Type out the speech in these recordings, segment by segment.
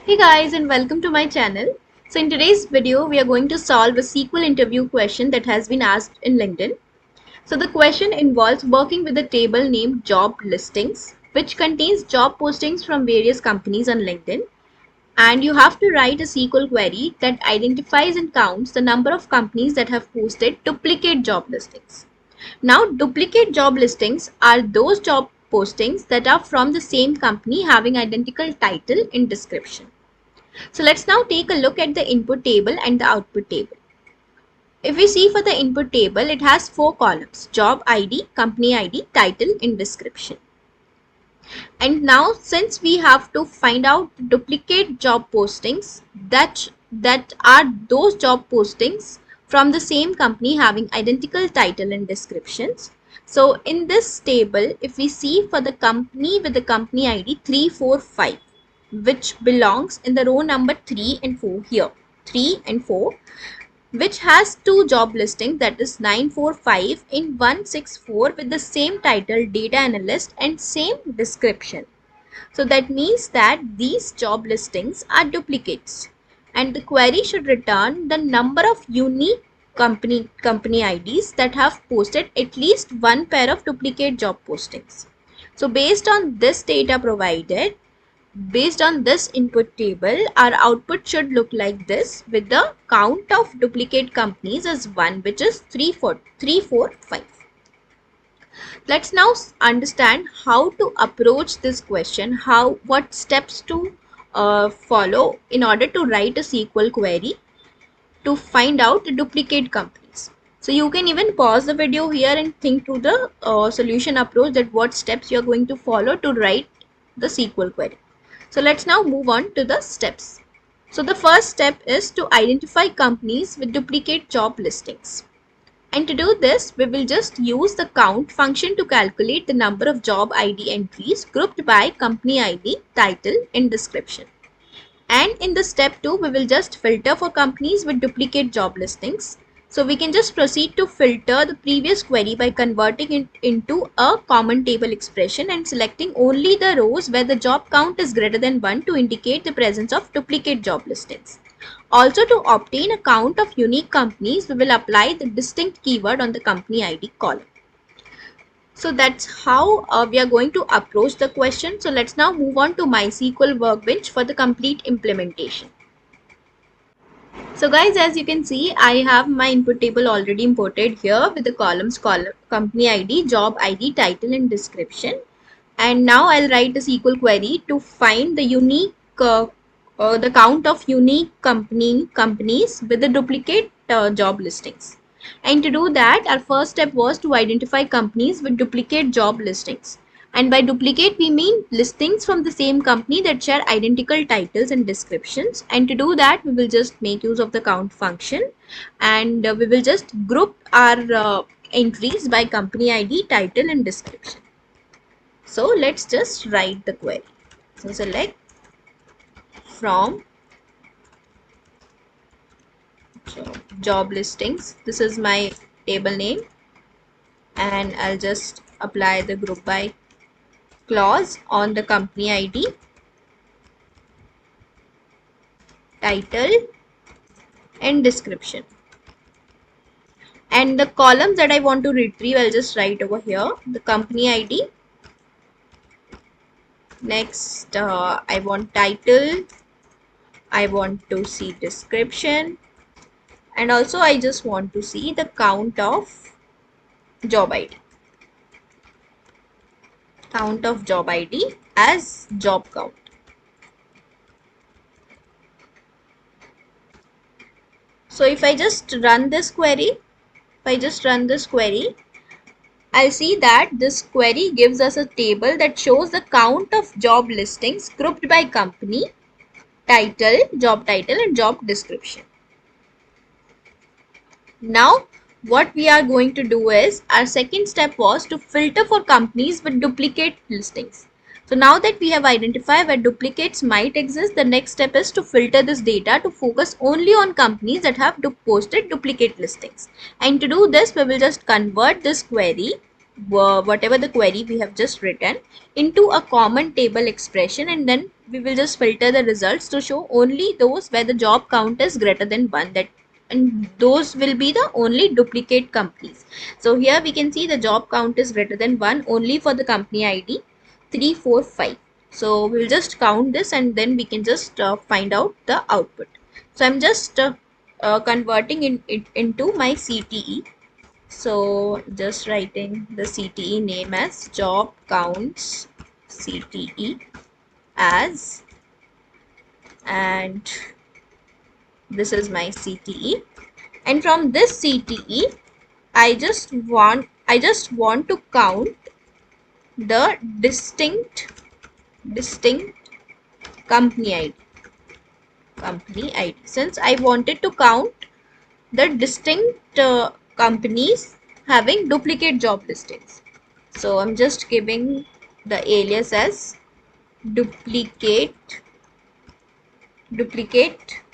Hey guys, and welcome to my channel. So in today's video we are going to solve a SQL interview question that has been asked in LinkedIn. So the question involves working with a table named job listings, which contains job postings from various companies on LinkedIn, and you have to write a SQL query that identifies and counts the number of companies that have posted duplicate job listings. Now, duplicate job listings are those job postings that are from the same company having identical title and description. So let's now take a look at the input table and the output table. If we see for the input table, it has 4 columns: job ID, company ID, title and description. And now since we have to find out duplicate job postings that are those job postings from the same company having identical title and descriptions. So in this table, if we see for the company with the company ID 345, which belongs in the row number 3 and 4 here, 3 and 4, which has two job listings, that is 945 in 164 with the same title data analyst and same description. So that means that these job listings are duplicates, and the query should return the number of unique company IDs that have posted at least one pair of duplicate job postings. So based on this data provided, based on this input table, our output should look like this, with the count of duplicate companies as 1, which is 345. Let's now understand how to approach this question, what steps to follow in order to write a SQL query to find out the duplicate companies. So you can even pause the video here and think through the solution approach, that what steps you are going to follow to write the SQL query. So let's now move on to the steps. So the first step is to identify companies with duplicate job listings. And to do this, we will just use the count function to calculate the number of job ID entries grouped by company ID, title and description. And in the step 2, we will just filter for companies with duplicate job listings. So we can just proceed to filter the previous query by converting it into a common table expression and selecting only the rows where the job count is greater than 1 to indicate the presence of duplicate job listings. Also, to obtain a count of unique companies, we will apply the distinct keyword on the company ID column. So that's how we are going to approach the question. So let's now move on to MySQL Workbench for the complete implementation. So guys, as you can see, I have my input table already imported here with the columns company ID, job ID, title and description. And now I'll write a SQL query to find the unique the count of unique companies with the duplicate job listings. And to do that, our first step was to identify companies with duplicate job listings. And by duplicate, we mean listings from the same company that share identical titles and descriptions. And to do that, we will just make use of the count function, and we will just group our entries by company ID, title and description. So let's just write the query. So select from job listings. This is my table name, and I'll just apply the group by clause on the company ID, title and description. And the columns that I want to retrieve, I'll just write over here the company ID. Next, I want title, I want to see description, and also I just want to see the count of job ID. Count of job ID as job count. So if I just run this query, I'll see that this query gives us a table that shows the count of job listings grouped by company, title, job title and job description. Now what we are going to do is, our second step was to filter for companies with duplicate listings. So now that we have identified where duplicates might exist, the next step is to filter this data to focus only on companies that have posted duplicate listings. And to do this, we will just convert this query whatever the query we have just written into a common table expression, and then we will just filter the results to show only those where the job count is greater than 1, that and those will be the only duplicate companies. So here we can see the job count is greater than 1 only for the company ID 345. So we'll just count this and then we can just find out the output. So I'm just converting it into my CTE. So just writing the CTE name as job counts CTE as, and this is my CTE, and from this CTE I just want to count the distinct company ID, since I wanted to count the distinct companies having duplicate job listings. So I'm just giving the alias as duplicate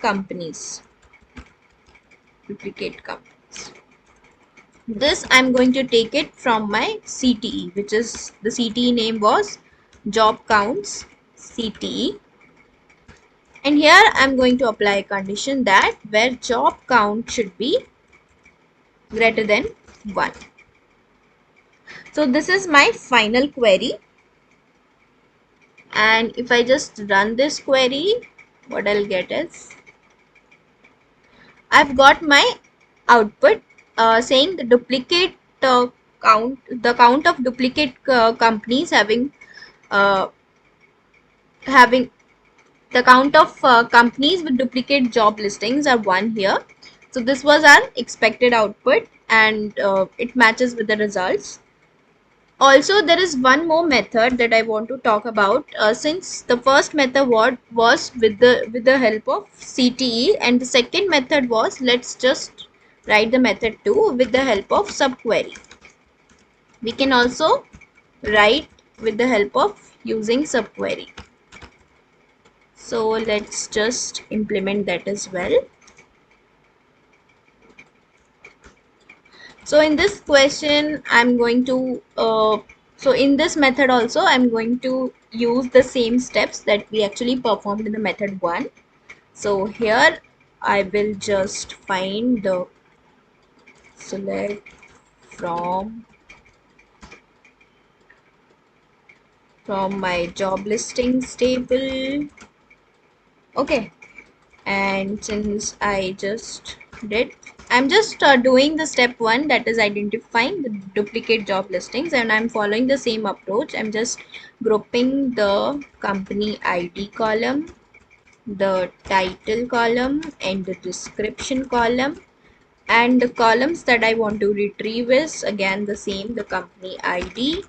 companies. This I'm going to take it from my CTE, which is the CTE name was job counts CTE, and here I'm going to apply a condition that where job count should be greater than 1. So this is my final query, and if I just run this query, what I'll get is I've got my output saying the duplicate the count of duplicate companies uh, having the count of companies with duplicate job listings are 1 here. So this was our expected output, and it matches with the results. Also, there is one more method that I want to talk about. Since the first method was with the help of CTE, and the second method was, let's just write the method 2 with the help of subquery. We can also write with the help of using subquery. So let's just implement that as well. So in this question, I'm going to so in this method also I'm going to use the same steps that we actually performed in the method 1. So here I will just find the select from my job listings table. Okay, and since I just did, I'm just doing the step 1, that is identifying the duplicate job listings, and I'm following the same approach. I'm just grouping the company ID column, the title column, and the description column, and the columns that I want to retrieve is again the same, the company ID,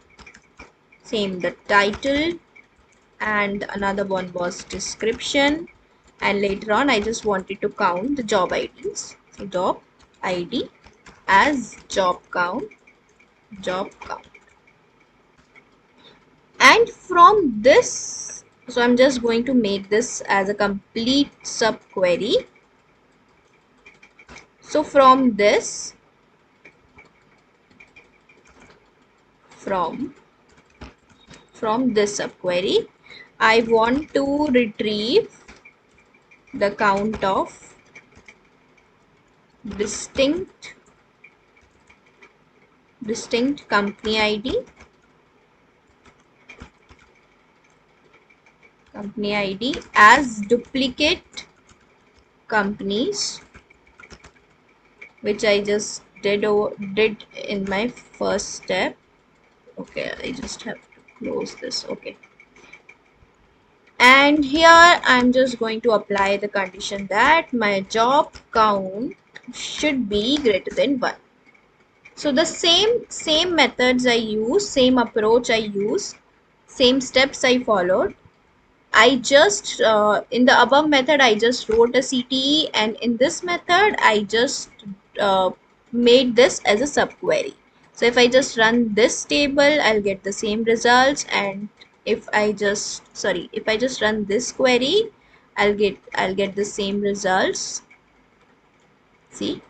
same the title, and another one was description, and later on I just wanted to count the job IDs. So job ID as job count, and from this, so I'm just going to make this as a complete subquery. So from this, from this subquery, I want to retrieve the count of distinct company ID as duplicate companies, which I just did in my first step. Okay, I just have to close this. Okay, and here I'm just going to apply the condition that my job count should be greater than 1. So the same methods I use, same approach I use, same steps I followed. I just in the above method I just wrote a CTE, and in this method I just uh, made this as a subquery. So if I just run this table, I'll get the same results, and if I just run this query, I'll get the same results. See,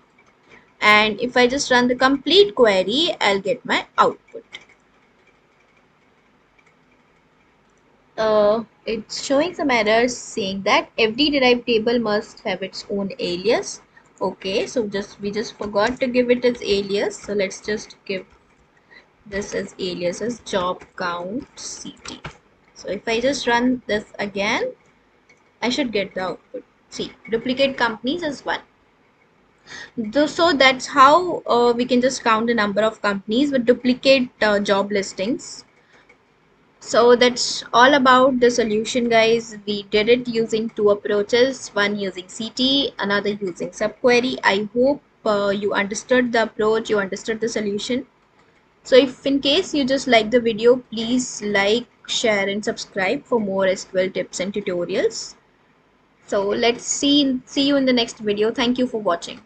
and if I just run the complete query, I'll get my output. It's showing some errors saying that every derived table must have its own alias. Okay, so we just forgot to give it as alias, so let's just give this as alias as job count ct. So if I just run this again, I should get the output. See, duplicate companies is 1. So that's how we can just count the number of companies with duplicate job listings. So that's all about the solution, guys. We did it using 2 approaches, one using CT, another using subquery. I hope you understood the approach, you understood the solution. So if in case you just like the video, please like, share and subscribe for more SQL tips and tutorials. So let's see you in the next video. Thank you for watching.